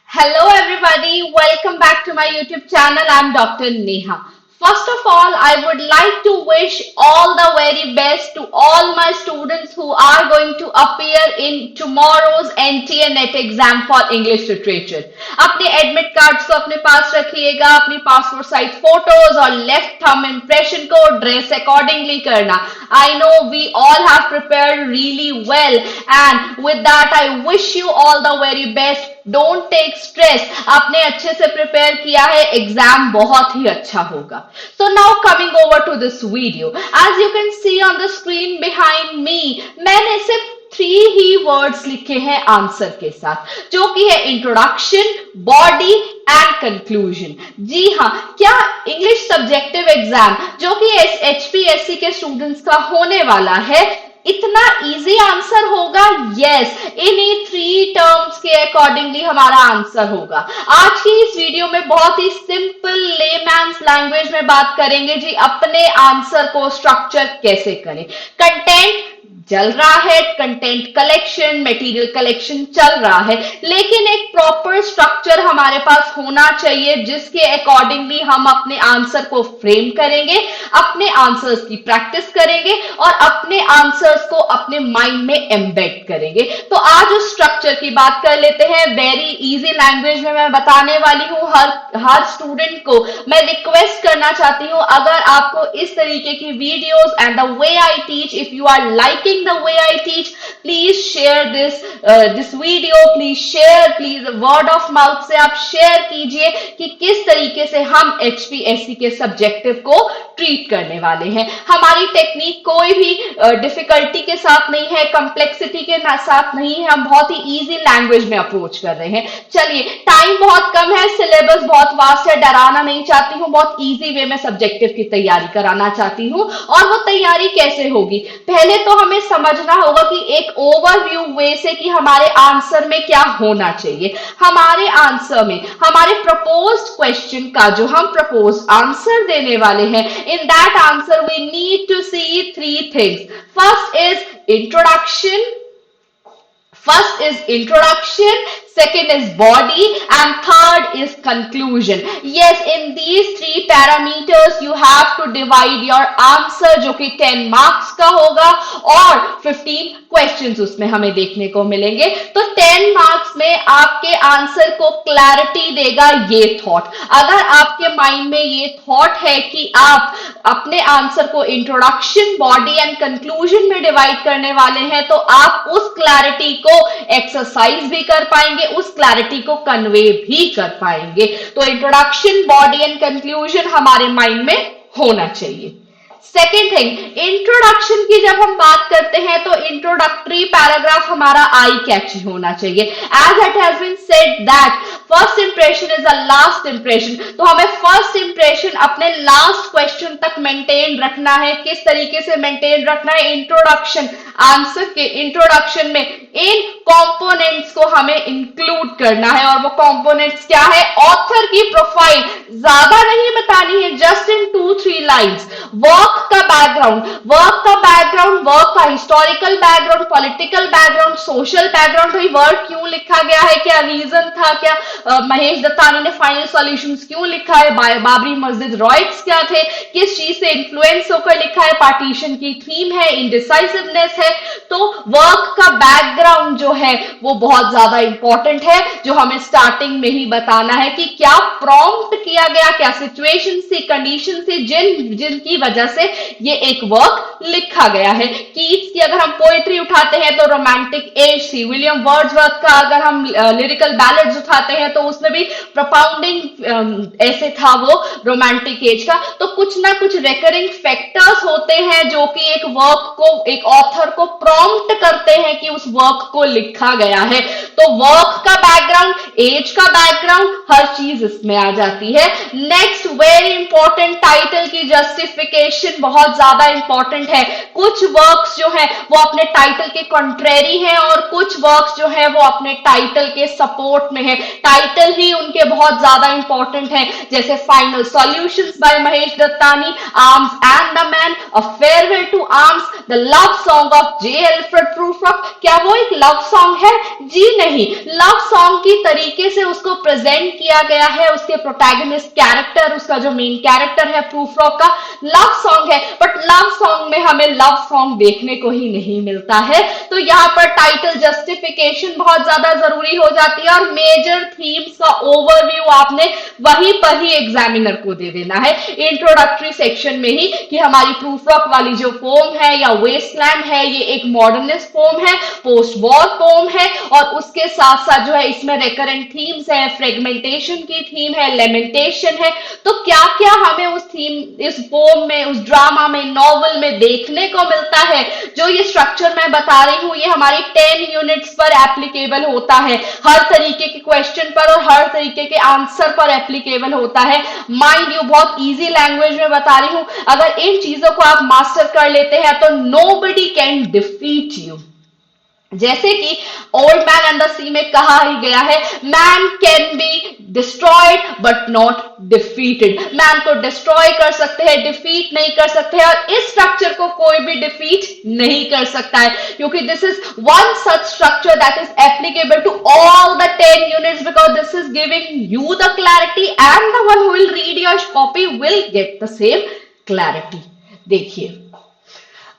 Hello, everybody. Welcome back to my YouTube channel. I'm Dr. Neha. First of all, I would like to wish all the very best to all my students who are going to appear in tomorrow's NTA NET exam for English literature. अपने admit cards को अपने पास रखिएगा, अपनी passport size photos और left thumb impression को dress accordingly करना. I know we all have prepared really well, and with that I wish you all the very best. Don't take stress. आपने अच्छे से प्रिपेयर किया है, एग्जाम बहुत ही अच्छा होगा. So now coming over to this video, as you can see on the screen behind me, मैंने सिर्फ 3 ही वर्ड्स लिखे हैं आंसर के साथ, जो कि है इंट्रोडक्शन, बॉडी एंड कंक्लूजन. जी हाँ, क्या इंग्लिश सब्जेक्टिव एग्जाम जो कि एचपीएससी के स्टूडेंट्स का होने वाला है, इतना इजी आंसर होगा? यस, इन्हीं 3 टर्म्स के अकॉर्डिंगली हमारा आंसर होगा. आज की इस वीडियो में बहुत ही सिंपल लेमैन्स लैंग्वेज में बात करेंगे जी, अपने आंसर को स्ट्रक्चर कैसे करें. कंटेंट चल रहा है, कंटेंट कलेक्शन, मटेरियल कलेक्शन चल रहा है, लेकिन एक प्रॉपर स्ट्रक्चर हमारे पास होना चाहिए जिसके अकॉर्डिंगली हम अपने आंसर को फ्रेम करेंगे, अपने आंसर्स की प्रैक्टिस करेंगे और अपने आंसर्स को अपने माइंड में एम्बेड करेंगे. तो आज उस स्ट्रक्चर की बात कर लेते हैं. वेरी इजी लैंग्वेज में मैं बताने वाली हूं. हर स्टूडेंट को मैं रिक्वेस्ट करना चाहती हूं, अगर आपको इस तरीके की videos and the way I teach, if you are liking the way I teach, please share this video, please word of mouth से आप शेयर कीजिए कि किस तरीके से हम एचपीएससी के सब्जेक्टिव को ट्रीट करने वाले हैं. हमारी टेक्निक कोई भी डिफिकल्टी के साथ नहीं है, कॉम्प्लेक्सिटी के साथ नहीं है, हम बहुत ही इजी लैंग्वेज में अप्रोच कर रहे हैं. चलिए, टाइम बहुत कम है, सिलेबस बहुत वास्ट है, डराना नहीं चाहती हूँ, बहुत इजी वे में सब्जेक्टिव की तैयारी कराना चाहती हूँ. और वो तैयारी कैसे होगी? पहले तो हमें समझना होगा कि एक ओवरव्यू वे से कि हमारे आंसर में क्या होना चाहिए. हमारे आंसर में हमारे प्रपोज्ड क्वेश्चन का जो हम प्रपोज आंसर देने वाले हैं, in that answer we need to see 3 things. First is introduction, second is body, and third is conclusion. Yes, in these 3 parameters you have to divide your answer, जो कि 10 marks का होगा और 15 questions उसमें हमें देखने को मिलेंगे. तो 10 marks में आपके आंसर को क्लैरिटी देगा ये थॉट. अगर आपके माइंड में ये थॉट है कि आप अपने आंसर को इंट्रोडक्शन, बॉडी एंड कंक्लूजन में डिवाइड करने वाले हैं, तो आप उस क्लैरिटी को एक्सरसाइज भी कर पाएंगे, उस क्लैरिटी को कन्वे भी कर पाएंगे. तो इंट्रोडक्शन, बॉडी एंड कंक्लूजन हमारे माइंड में होना चाहिए. सेकेंड थिंग, इंट्रोडक्शन की जब हम बात करते हैं तो इंट्रोडक्टरी पैराग्राफ हमारा आई कैची होना चाहिए. As it has been said that first impression is the last impression. तो हमें फर्स्ट इंप्रेशन अपने लास्ट क्वेश्चन तक मेंटेन रखना है. किस तरीके से मेंटेन रखना है? इंट्रोडक्शन, आंसर के इंट्रोडक्शन में इन कंपोनेंट्स को हमें इंक्लूड करना है. और वो कंपोनेंट्स क्या है? ऑथर की प्रोफाइल, ज्यादा नहीं बतानी है, जस्ट इन 2-3 लाइन्स. वर्क का बैकग्राउंड, वर्क का historical background, political background, social background. भाई वर्क क्यों लिखा गया है, क्या रीजन था, क्या महेश दत्तानी ने फाइनल सॉल्यूशंस क्यों लिखा है, बाबरी मस्जिद रॉयट्स क्या थे, किस चीज से इन्फ्लुएंस होकर लिखा है, पार्टीशन की थीम है, इंडिसाइसिवनेस है. तो वर्क का बैकग्राउंड जो है वो बहुत ज्यादा इंपॉर्टेंट है, जो हमें स्टार्टिंग में ही बताना है कि क्या प्रॉम्प्ट किया गया, क्या सिचुएशन से, कंडीशन से, जिनकी वजह से ये एक वर्क लिखा गया है. कीट्स की अगर हम पोएट्री उठाते हैं तो रोमांटिक एज थी. विलियम वर्ड्सवर्थ का अगर हम लिरिकल बैलेड्स उठाते हैं तो उसमें भी प्रोपाउंडिंग ऐसे था वो रोमांटिक एज का. तो कुछ ना कुछ रेकरिंग फैक्टर्स होते हैं जो कि एक वर्क को, एक ऑथर को प्रॉम्प्ट करते हैं कि उस वर्क को लिखा गया है. तो वर्क का बैकग्राउंड, एज का बैकग्राउंड, हर चीज इसमें आ जाती है. नेक्स्ट वेरी इंपॉर्टेंट, टाइटल की जस्टिफिकेशन बहुत ज्यादा इंपॉर्टेंट है. कुछ वर्क्स जो है वो अपने टाइटल के कॉन्ट्रेरी हैं और कुछ वर्क्स जो है वो अपने टाइटल के सपोर्ट में है. टाइटल ही उनके बहुत ज्यादा इंपॉर्टेंट है, जैसे final solutions by Mahesh Dattani, arms and the man, a farewell to arms, the love song of J Alfred Prufrock, of, क्या वो एक लव सॉन्ग है? जी नहीं, लव सॉन्ग की तरीके से उसको प्रेजेंट किया गया है, उसके प्रोटैगनिस्ट कैरेक्टर, उसका जो मेन कैरेक्टर है प्रूफ रॉक का, लव सॉन्ग है, बट लव सॉन्ग में हमें लव सॉन्ग देखने को ही नहीं मिलता है। तो यहाँ पर टाइटल जस्टिफिकेशन बहुत ज्यादा जरूरी हो जाती है और मेजर थीम्स का ओवरव्यू आपने वहीं पर ही एग्जामिनर को दे देना है इंट्रोडक्टरी सेक्शन में ही, कि हमारी प्रूफ रॉक वाली जो पोम है या वेस्टलैंड है ये एक मॉडर्निस्ट पोम है, पोस्ट वॉर पोम है, और उसके साथ साथ जो है इसमें रेकरेंट थीम्स है, फ्रेगमेंटेशन की थीम है, लेमेंटेशन है। तो क्या क्या हमें उस थीम, इस पोम में, उस ड्रामा में, नॉवल में देखने को मिलता है? जो ये स्ट्रक्चर मैं बता रही हूं ये हमारी 10 यूनिट्स पर एप्लीकेबल होता है, हर तरीके के क्वेश्चन पर और हर तरीके के आंसर पर एप्लीकेबल होता है। माइंड यू, बहुत इजी लैंग्वेज में बता रही हूं, अगर इन चीजों को आप मास्टर कर लेते हैं तो नोबडी कैन डिफीट यू। जैसे कि ओल्ड मैन एंड द सी में कहा ही गया है, man can be destroyed but not defeated. Man को डिस्ट्रॉय कर सकते हैं, डिफीट नहीं कर सकते हैं, और इस स्ट्रक्चर को कोई भी डिफीट नहीं कर सकता है, क्योंकि this is one such structure that is applicable to all the 10 units, because this is giving you the clarity and the one who will read your copy will get the same clarity. देखिए,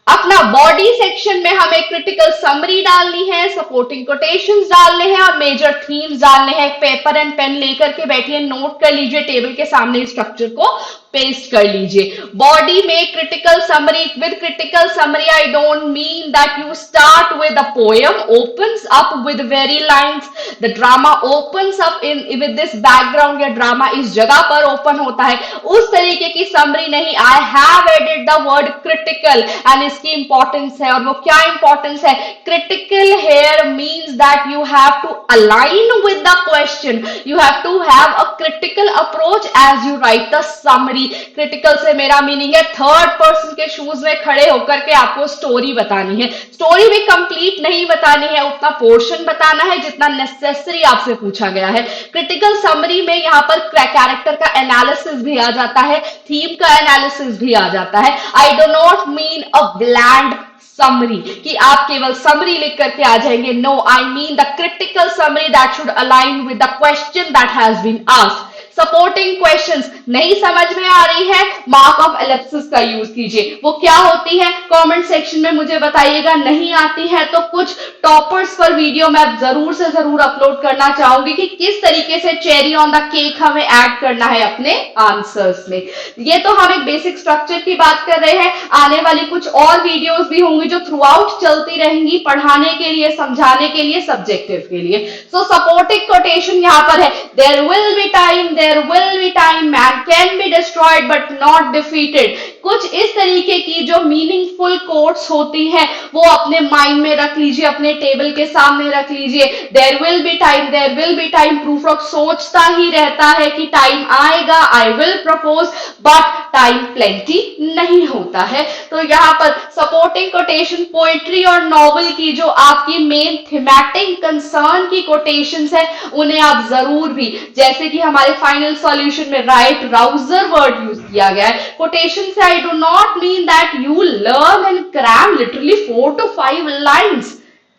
अपना body section में हमें critical summary डालनी है, supporting quotations डालने हैं और major themes डालने हैं। पेपर एंड पेन लेकर के बैठिए, नोट कर लीजिए, टेबल के सामने स्ट्रक्चर को पेस्ट कर लीजिए। बॉडी में critical summary, with critical summary I don't mean that you start with a poem, opens up with very lines, the drama opens up in with this background, या drama इस जगह पर open होता है, उस तरीके की समरी नहीं। I have added the word critical and इसकी इंपॉर्टेंस है, और वो क्या इंपॉर्टेंस है? Critical here means that you have to align with the question, you have to have a critical approach as you write the summary. Critical से मेरा meaning है third person के शूज में खड़े होकर के आपको स्टोरी बतानी है। स्टोरी भी कंप्लीट नहीं बतानी है, उतना पोर्शन बताना है जितना नेसेसरी आपसे पूछा गया है। क्रिटिकल समरी में यहाँ पर कैरेक्टर का एनालिसिस भी आ जाता है, थीम का एनालिसिस भी आ जाता है। I do not mean a bland summary, कि आप केवल समरी लिख करके आ जाएंगे। No, I mean the critical summary that should align with the question that has been asked. Supporting questions नहीं समझ में आ रही है, मार्क ऑफ एलिप्सिस का यूज कीजिए। वो क्या होती है कमेंट सेक्शन में मुझे बताइएगा। नहीं आती है तो कुछ टॉपर्स पर वीडियो मैं जरूर से जरूर अपलोड करना चाहूंगी कि किस तरीके से चेरी ऑन द केक हमें ऐड करना है अपने आंसर्स में। ये तो हम एक बेसिक स्ट्रक्चर की बात कर रहे हैं, आने वाली कुछ और वीडियोस भी होंगी जो थ्रू आउट चलती रहेंगी, पढ़ाने के लिए, समझाने के लिए, सब्जेक्टिव के लिए। सो सपोर्टिंग कोटेशन यहाँ पर है, there will be time, there will be time, man can be destroyed but not defeated। कुछ इस तरीके की जो मीनिंगफुल कोट्स होती हैं वो अपने माइंड में रख लीजिए, अपने टेबल के सामने रख लीजिए। there will be time, there will be time, proof rock सोचता ही रहता है कि टाइम आएगा, I will propose, but time plenty नहीं होता है। तो यहाँ पर सपोर्टिंग कोटेशन पोएट्री और नॉवल की जो आपकी मेन थीमेटिक कंसर्न की कोटेशंस है उन्हें आप जरूर भी, जैसे कि हमारे फाइनल सॉल्यूशन में राइट राउजर वर्ड यूज किया गया है। कोटेशन से I do not mean that you learn and cram literally 4 to 5 lines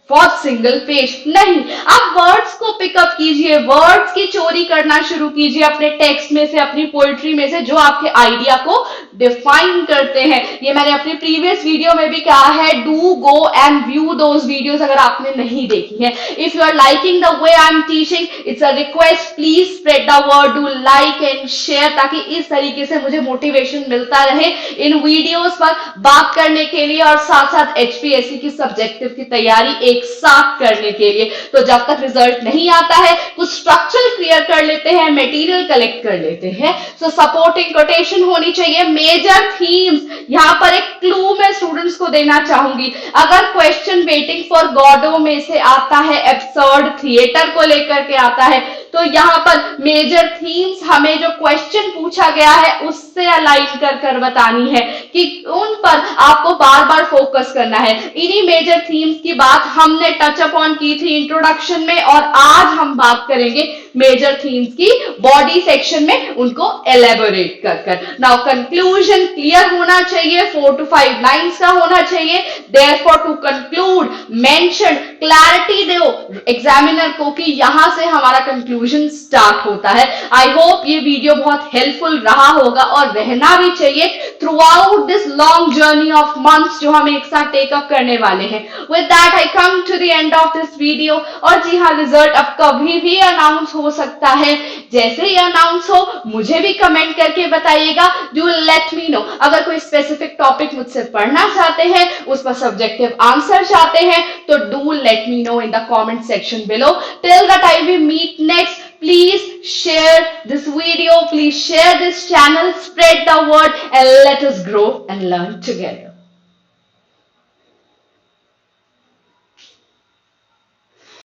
for single page, नहीं। आप वर्ड्स को पिकअप कीजिए, वर्ड्स की चोरी करना शुरू कीजिए अपने टेक्स्ट में से, अपनी पोएट्री में से, जो आपके आइडिया को डिफाइन करते हैं। ये मैंने अपनी प्रीवियस वीडियो में भी कहा है, do go and view those videos अगर आपने नहीं देखी है। If you are liking the way I am teaching, it's a request, please spread the word, do like and share, ताकि इस तरीके से मुझे मोटिवेशन मिलता रहे इन वीडियोस पर बात करने के लिए और साथ साथ एचपीएससी की सब्जेक्टिव की तैयारी एक साथ करने के लिए। तो जब तक रिजल्ट नहीं आता है कुछ स्ट्रक्चर क्लियर कर लेते हैं, मटेरियल कलेक्ट कर लेते हैं। सो सपोर्टिंग कोटेशन होनी चाहिए। मेजर थीम्स, यहां पर एक क्लू मैं स्टूडेंट्स को देना चाहूंगी। अगर क्वेश्चन वेटिंग फॉर गॉडो में से आता है, एब्सर्ड थिएटर को लेकर के आता है, तो यहां पर मेजर थीम्स हमें जो क्वेश्चन पूछा गया है उससे अलाइन कर बतानी है कि उन पर आपको बार बार फोकस करना है। इन्हीं मेजर थीम्स की बात हमने टच अपॉन की थी इंट्रोडक्शन में, और आज हम बात करेंगे मेजर थीम्स की बॉडी सेक्शन में, उनको एलेबोरेट कर कर। नाउ कंक्लूजन क्लियर होना चाहिए, 4 to 5 लाइन्स का होना चाहिए। Therefore to conclude, mention, clarity दो एग्जामिनर को कि यहां से हमारा कंक्लूजन स्टार्ट होता है। आई होप ये वीडियो बहुत हेल्पफुल रहा होगा और रहना भी चाहिए throughout this long journey of months जो हम एक साथ टेकअप करने वाले हैं। With that I come to the end of this video. और जी हाँ, रिजल्ट अब कभी भी अनाउंस हो सकता है। जैसे ही अनाउंस हो मुझे भी कमेंट करके बताइएगा, डू लेट मी नो। अगर कोई स्पेसिफिक टॉपिक मुझसे पढ़ना चाहते हैं, उस पर सब्जेक्टिव आंसर चाहते हैं, तो do let me know in the comment section below. Till the time we meet next, please share this video, please share this channel, spread the word, and let us grow and learn together.